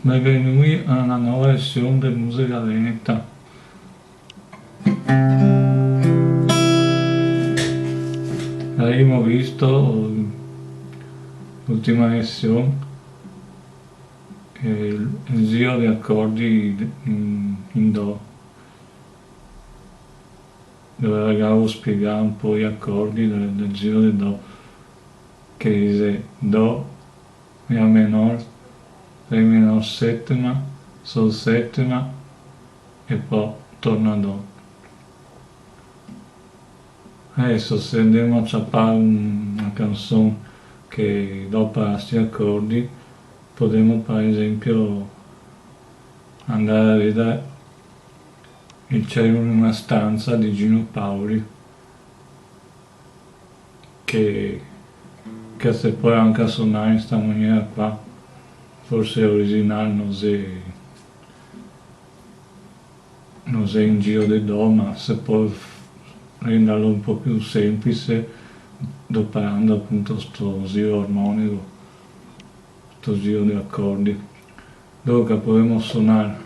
Benvenuti a una nuova lezione di musica veneta. Abbiamo visto l'ultima lezione il giro di accordi in Do, dove avevo spiegato un po' gli accordi del giro di Do, che dice Do, La minore, Re minore settima, Sol settima e poi torna a Do. Adesso se andiamo a ciappare una canzone che dopo questi accordi, potremmo per esempio andare a vedere Il cielo in una stanza di Gino Paoli, che se può anche suonare in questa maniera qua, forse originale non è in giro di Do, ma se può renderlo un po' più semplice doparando appunto sto giro armonico, sto giro di accordi, dove potremo suonare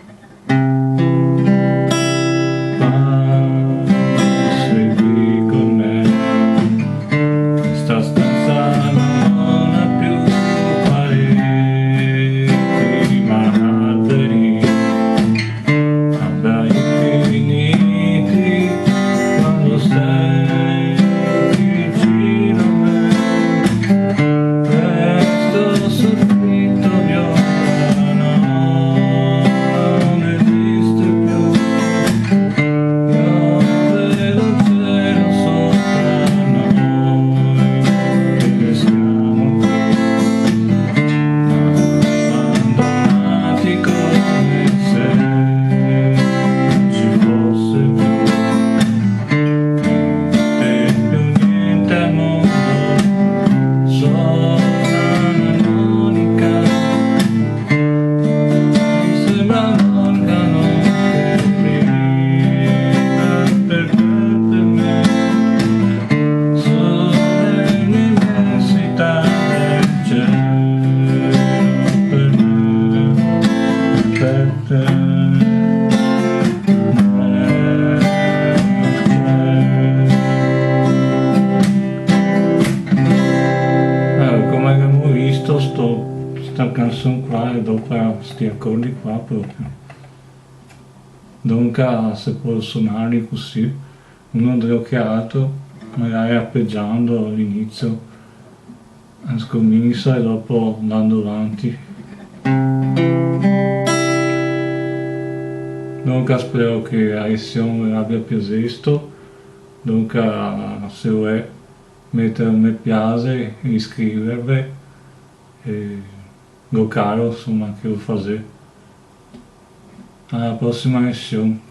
questa canzone qua e dopo questi accordi qua proprio. Dunque si può suonarli così, uno occhiato, magari appeggiando all'inizio, scomincia e dopo andando avanti. Dunque spero che la lezione vi abbia piaciuto, dunque se vuoi mettere un mi piace, iscrivervi e lo caro insomma che lo fate. Alla prossima lezione.